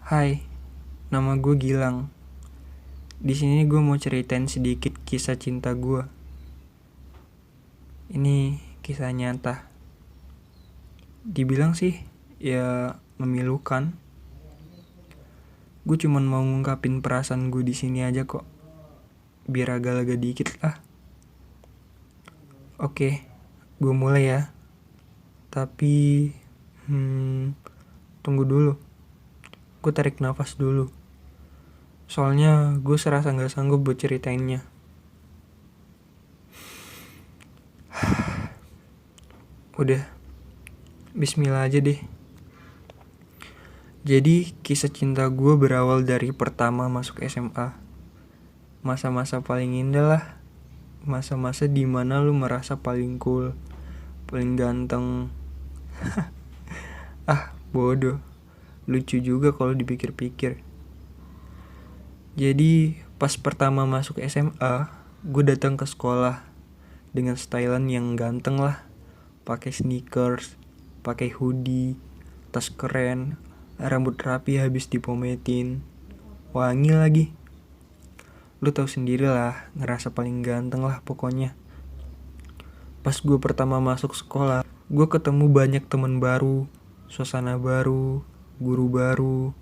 Hai, nama gue Gilang. Di sini gue mau ceritain sedikit kisah cinta gue. Ini kisah nyata. Dibilang sih, ya memilukan. Gue cuman mau ngungkapin perasaan gue di sini aja kok. Biar agak lega dikit lah. Oke, gue mulai ya. Tapi, tunggu dulu. Gue tarik nafas dulu. Soalnya gue serasa gak sanggup buat ceritainnya. Udah, bismillah aja deh. Jadi kisah cinta gue berawal dari pertama masuk SMA. Masa-masa paling indah lah. Masa-masa dimana lu merasa paling cool, paling ganteng. Bodoh. Lucu juga kalau dipikir-pikir. Jadi pas pertama masuk SMA, gue datang ke sekolah dengan stylean yang ganteng lah. Pakai sneakers, pakai hoodie, tas keren, rambut rapi habis dipometin, wangi lagi. Lu tahu sendiri lah, ngerasa paling ganteng lah pokoknya. Pas gue pertama masuk sekolah, gue ketemu banyak teman baru, suasana baru, guru baru.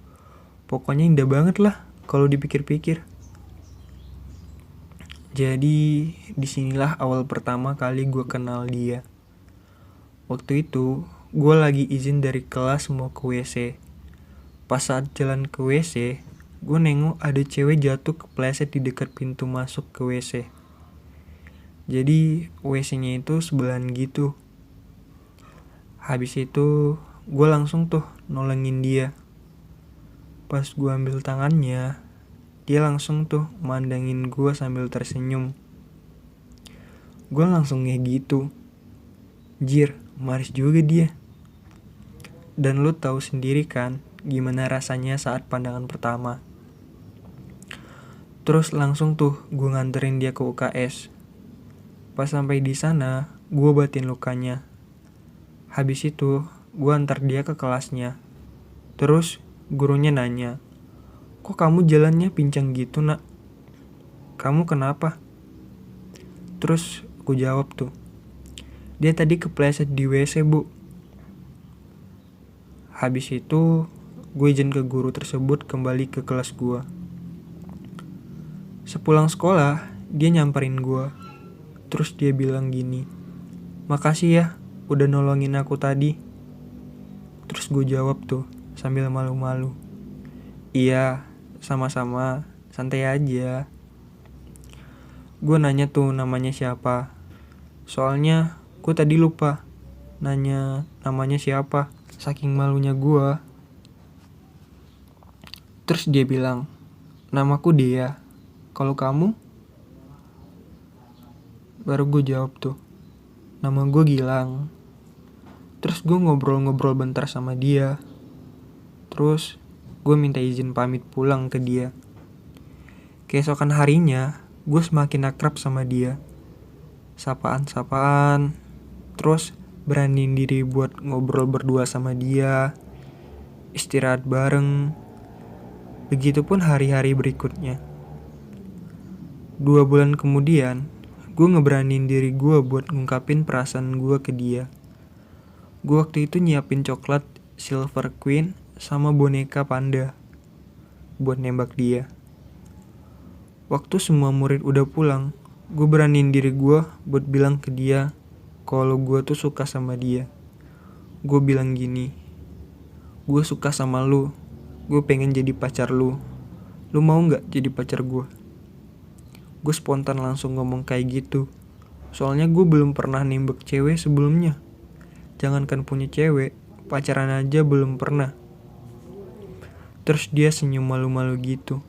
Pokoknya indah banget lah kalau dipikir-pikir. Jadi disinilah awal pertama kali gue kenal dia. Waktu itu gue lagi izin dari kelas mau ke WC. Pas saat jalan ke WC, gue nengok ada cewek jatuh kepleset di dekat pintu masuk ke WC. Jadi WC-nya itu sebelahan gitu. Habis itu gue langsung tuh nolongin dia. Pas gue ambil tangannya, dia langsung tuh mandangin gue sambil tersenyum. Gue langsung kayak gitu. Jir, maris juga dia. Dan lu tahu sendiri kan gimana rasanya saat pandangan pertama. Terus langsung tuh gue nganterin dia ke UKS. Pas sampai di sana, gue obatin lukanya. Habis itu, gue antar dia ke kelasnya. Terus gurunya nanya, "Kok kamu jalannya pincang gitu, Nak? Kamu kenapa?" Terus aku jawab tuh, "Dia tadi kepleset di WC, Bu." Habis itu, gue izin ke guru tersebut kembali ke kelas gue. Sepulang sekolah, dia nyamperin gue. Terus dia bilang gini, "Makasih ya, udah nolongin aku tadi." Terus gue jawab tuh, sambil malu-malu, "Iya, sama-sama, santai aja." Gue nanya tuh namanya siapa. Soalnya gue tadi lupa nanya namanya siapa, saking malunya gue. Terus dia bilang, "Namaku Dea, kalau kamu?" Baru gue jawab tuh, "Nama gue Gilang." Terus gue ngobrol-ngobrol bentar sama dia. Terus gue minta izin pamit pulang ke dia. Keesokan harinya, gue semakin akrab sama dia. Sapaan-sapaan. Terus beraniin diri buat ngobrol berdua sama dia. Istirahat bareng. Begitupun hari-hari berikutnya. 2 bulan kemudian, gue ngeberanin diri gue buat ngungkapin perasaan gue ke dia. Gue waktu itu nyiapin coklat Silver Queen sama boneka panda buat nembak dia. Waktu semua murid udah pulang, gue beraniin diri gue buat bilang ke dia kalau gue tuh suka sama dia. Gue bilang gini, "Gue suka sama lu, gue pengen jadi pacar lu. Lu mau gak jadi pacar gue?" Gue spontan langsung ngomong kayak gitu. Soalnya gue belum pernah nembak cewek sebelumnya. Jangankan punya cewek, pacaran aja belum pernah. Terus dia senyum malu-malu gitu.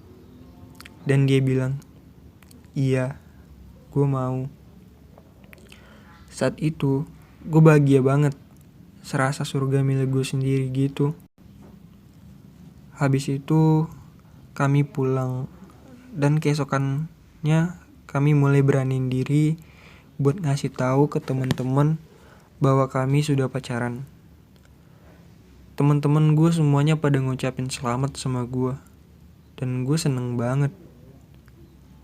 Dan dia bilang, "Iya, gue mau." Saat itu, gue bahagia banget. Serasa surga milik gue sendiri gitu. Habis itu, kami pulang. Dan keesokannya, kami mulai beraniin diri buat ngasih tahu ke teman-teman bahwa kami sudah pacaran. Teman-teman gue semuanya pada ngucapin selamat sama gue. Dan gue seneng banget.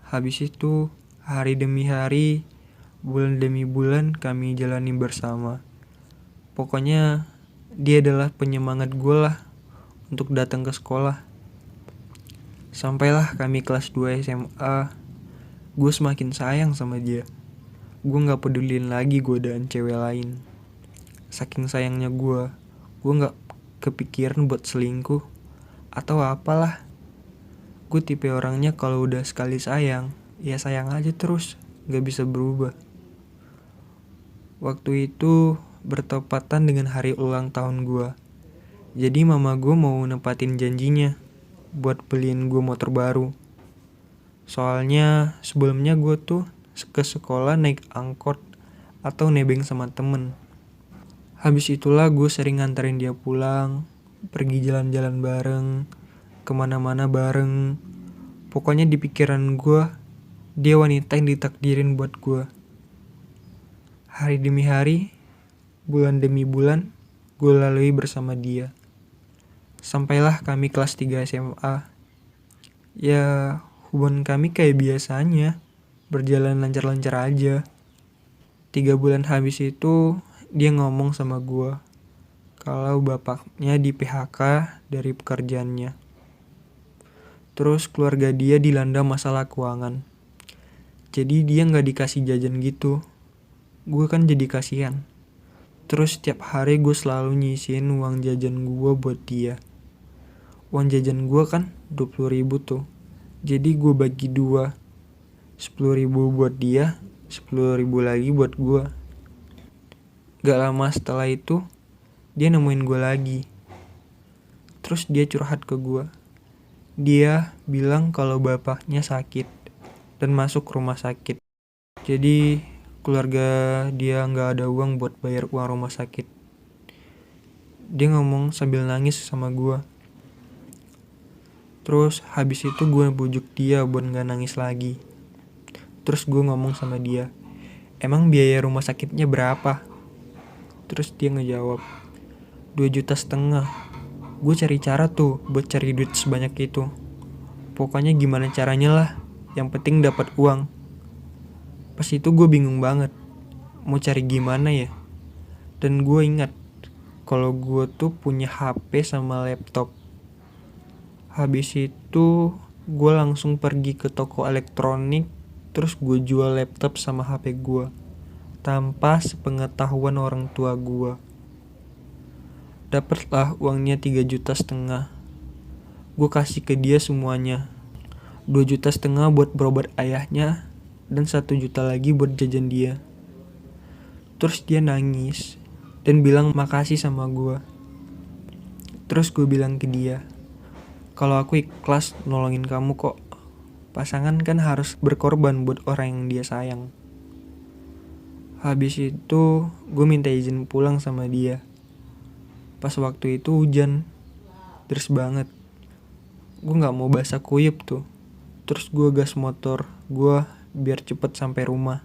Habis itu, hari demi hari, bulan demi bulan kami jalani bersama. Pokoknya dia adalah penyemangat gue lah untuk datang ke sekolah. Sampailah kami kelas 2 SMA, gue semakin sayang sama dia. Gue gak pedulin lagi godaan cewek lain. Saking sayangnya gue gak kepikiran buat selingkuh atau apalah. Gue tipe orangnya kalau udah sekali sayang, ya sayang aja terus, gak bisa berubah. Waktu itu bertepatan dengan hari ulang tahun gue. Jadi mama gue mau nepatin janjinya buat beliin gue motor baru. Soalnya sebelumnya gue tuh ke sekolah naik angkot atau nebeng sama temen. Habis itulah gue sering nganterin dia pulang, pergi jalan-jalan bareng, kemana-mana bareng. Pokoknya di pikiran gue, dia wanita yang ditakdirin buat gue. Hari demi hari, bulan demi bulan, gue lalui bersama dia. Sampailah kami kelas 3 SMA. Ya, hubungan kami kayak biasanya, berjalan lancar-lancar aja. 3 bulan habis itu, dia ngomong sama gue kalau bapaknya di PHK dari pekerjaannya. Terus keluarga dia dilanda masalah keuangan. Jadi dia gak dikasih jajan gitu. Gue kan jadi kasihan. Terus setiap hari gue selalu nyisihin uang jajan gue buat dia. Uang jajan gue kan 20.000 tuh. Jadi gue bagi 2. 10.000 buat dia, 10.000 lagi buat gue. Gak lama setelah itu, dia nemuin gue lagi. Terus dia curhat ke gue. Dia bilang kalau bapaknya sakit dan masuk rumah sakit. Jadi keluarga dia gak ada uang buat bayar uang rumah sakit. Dia ngomong sambil nangis sama gue. Terus habis itu gue bujuk dia buat gak nangis lagi. Terus gue ngomong sama dia, emang biaya rumah sakitnya berapa? Terus dia ngejawab, 2,5 juta. Gue cari cara tuh buat cari duit sebanyak itu. Pokoknya gimana caranya lah, yang penting dapat uang. Pas itu gue bingung banget, mau cari gimana ya. Dan gue ingat kalau gue tuh punya HP sama laptop. Habis itu gue langsung pergi ke toko elektronik. Terus gue jual laptop sama HP gue tanpa sepengetahuan orang tua gue. Dapatlah uangnya 3,5 juta. Gue kasih ke dia semuanya. 2,5 juta buat berobat ayahnya dan 1 juta lagi buat jajan dia. Terus dia nangis dan bilang makasih sama gue. Terus gue bilang ke dia, kalau aku ikhlas nolongin kamu kok. Pasangan kan harus berkorban buat orang yang dia sayang. Habis itu gue minta izin pulang sama dia. Pas waktu itu hujan, deras banget. Gue gak mau basah kuyup tuh. Terus gue gas motor gue biar cepet sampai rumah.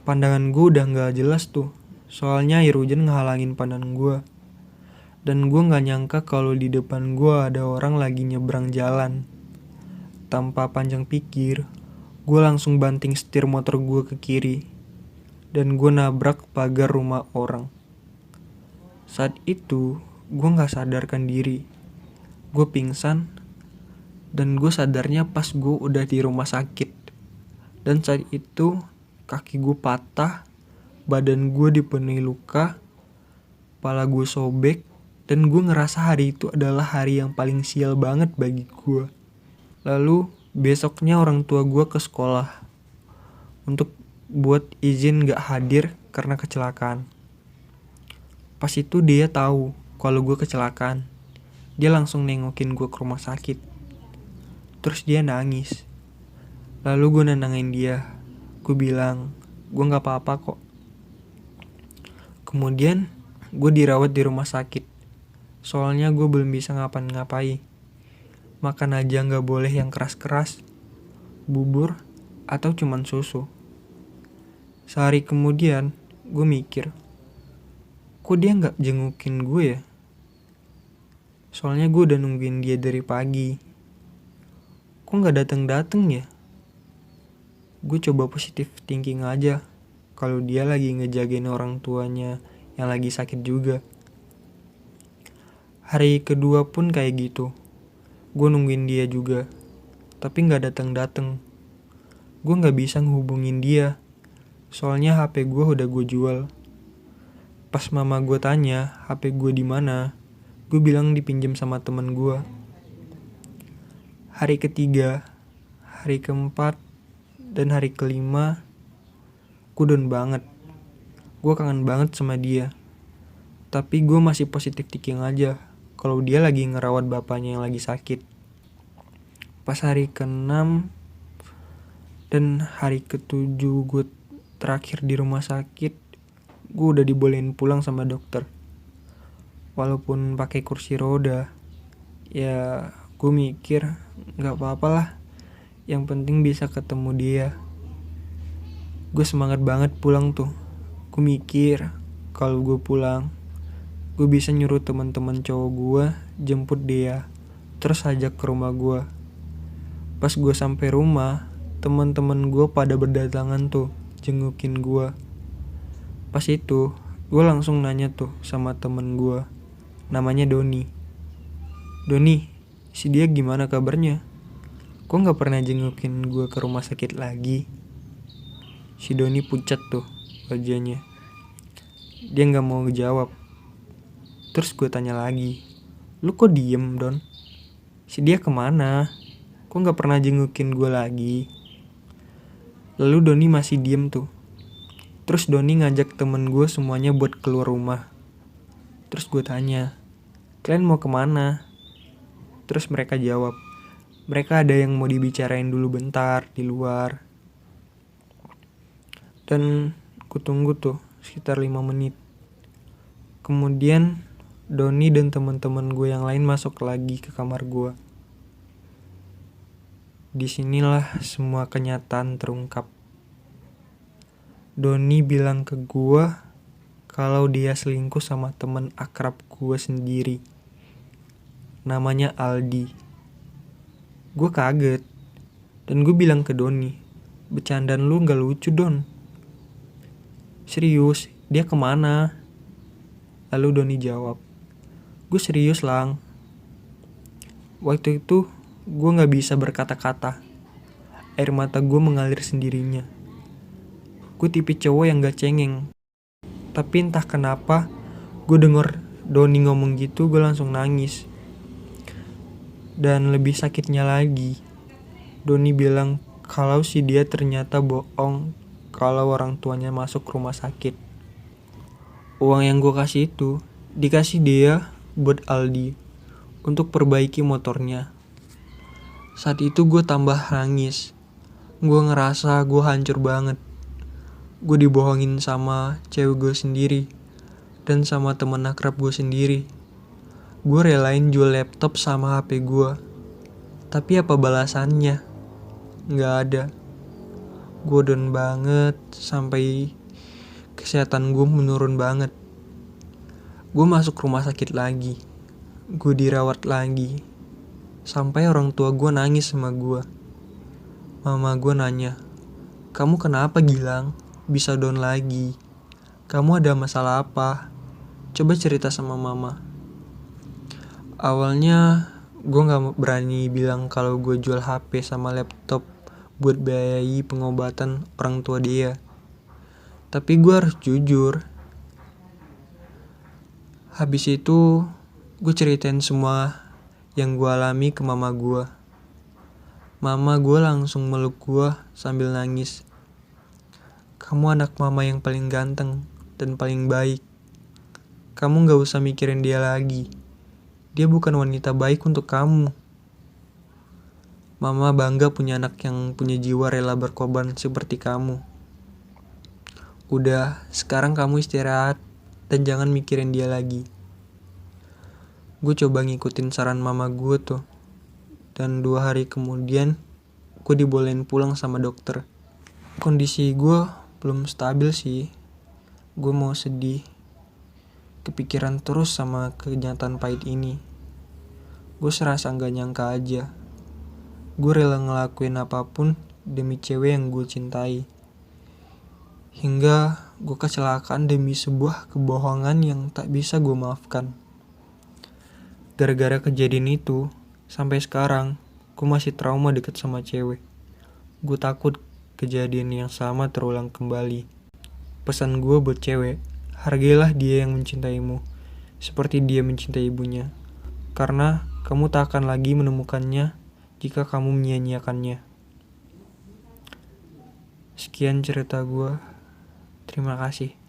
Pandangan gue udah gak jelas tuh, soalnya air hujan ngehalangin pandangan gue. Dan gue gak nyangka kalau di depan gue ada orang lagi nyebrang jalan. Tanpa panjang pikir, gue langsung banting setir motor gue ke kiri. Dan gue nabrak pagar rumah orang. Saat itu, gue gak sadarkan diri. Gue pingsan, dan gue sadarnya pas gue udah di rumah sakit. Dan saat itu, kaki gue patah, badan gue dipenuhi luka, kepala gue sobek, dan gue ngerasa hari itu adalah hari yang paling sial banget bagi gue. Lalu, besoknya orang tua gue ke sekolah untuk buat izin gak hadir karena kecelakaan. Pas itu dia tahu kalau gue kecelakaan. Dia langsung nengokin gue ke rumah sakit. Terus dia nangis. Lalu gue nenangin dia. Gue bilang, gue gak apa-apa kok. Kemudian gue dirawat di rumah sakit. Soalnya gue belum bisa ngapain-ngapain. Makan aja gak boleh yang keras-keras, bubur, atau cuman susu. Sehari kemudian gue mikir, kok dia gak jengukin gue ya? Soalnya gue udah nungguin dia dari pagi. Kok gak dateng-dateng ya? Gue coba positif thinking aja. Kalau dia lagi ngejagain orang tuanya yang lagi sakit juga. Hari kedua pun kayak gitu. Gue nungguin dia juga. Tapi gak dateng-dateng. Gue gak bisa ngehubungin dia. Soalnya HP gue udah gue jual. Pas mama gue tanya HP gue di mana, gue bilang dipinjam sama temen gue. Hari ketiga, hari keempat, dan hari kelima, gue down banget. Gue kangen banget sama dia. Tapi gue masih positif thinking aja kalau dia lagi ngerawat bapaknya yang lagi sakit. Pas hari ke-6 dan hari ke-7 gue terakhir di rumah sakit, gue udah dibolehin pulang sama dokter. Walaupun pakai kursi roda, ya gue mikir gak apa-apa lah. Yang penting bisa ketemu dia. Gue semangat banget pulang tuh. Gue mikir kalau gue pulang, gue bisa nyuruh teman-teman cowok gue jemput dia, terus ajak ke rumah gue. Pas gue sampai rumah, teman-teman gue pada berdatangan tuh jengukin gue. Pas itu gue langsung nanya tuh sama temen gue, namanya Doni. Doni, si dia gimana kabarnya? Kok gak pernah jengukin gue ke rumah sakit lagi? Si Doni pucat tuh wajahnya. Dia gak mau jawab. Terus gue tanya lagi, lu kok diem Don? Si dia kemana? Kok gak pernah jengukin gue lagi? Lalu Doni masih diem tuh. Terus Doni ngajak temen gue semuanya buat keluar rumah. Terus gue tanya, kalian mau kemana? Terus mereka jawab, mereka ada yang mau dibicarain dulu bentar di luar. Dan gue tunggu tuh sekitar 5 menit. Kemudian Doni dan teman-teman gue yang lain masuk lagi ke kamar gue. Disinilah semua kenyataan terungkap. Doni bilang ke gue kalau dia selingkuh sama teman akrab gue sendiri. Namanya Aldi. Gue kaget. Dan gue bilang ke Doni, bercandaan lu gak lucu Don. Serius, dia kemana? Lalu Doni jawab, gue serius Lang. Waktu itu gue gak bisa berkata-kata. Air mata gue mengalir sendirinya. Gue tipe cowok yang gak cengeng. Tapi entah kenapa gue denger Doni ngomong gitu, gue langsung nangis. Dan lebih sakitnya lagi, Doni bilang kalau si dia ternyata bohong kalau orang tuanya masuk rumah sakit. Uang yang gue kasih itu dikasih dia buat Aldi untuk perbaiki motornya. Saat itu gue tambah nangis. Gue ngerasa gue hancur banget. Gue dibohongin sama cewek gue sendiri dan sama temen akrab gue sendiri. Gue relain jual laptop sama HP gue. Tapi apa balasannya? Gak ada. Gue down banget sampai kesehatan gue menurun banget. Gue masuk rumah sakit lagi. Gue dirawat lagi. Sampai orang tua gue nangis sama gue. Mama gue nanya, kamu kenapa Gilang? Bisa down lagi. Kamu ada masalah apa? Coba cerita sama mama. Awalnya gue gak berani bilang kalau gue jual HP sama laptop buat biayai pengobatan orang tua dia. Tapi gue harus jujur. Habis itu gue ceritain semua yang gue alami ke mama gue. Mama gue langsung meluk gue sambil nangis. Kamu anak mama yang paling ganteng dan paling baik. Kamu gak usah mikirin dia lagi. Dia bukan wanita baik untuk kamu. Mama bangga punya anak yang punya jiwa rela berkorban seperti kamu. Udah, sekarang kamu istirahat dan jangan mikirin dia lagi. Gue coba ngikutin saran mama gue tuh. Dan 2 hari kemudian gue dibolehin pulang sama dokter. Kondisi gue belum stabil sih. Gue mau sedih. Kepikiran terus sama kenyataan pahit ini. Gue serasa gak nyangka aja. Gue rela ngelakuin apapun demi cewek yang gue cintai. Hingga gue kecelakaan demi sebuah kebohongan yang tak bisa gue maafkan. Gara-gara kejadian itu, sampai sekarang, gue masih trauma deket sama cewek. Gue takut kejadian yang sama terulang kembali. Pesan gue buat cewek, hargailah dia yang mencintaimu, seperti dia mencintai ibunya. Karena kamu tak akan lagi menemukannya jika kamu menyia-nyiakannya. Sekian cerita gue. Terima kasih.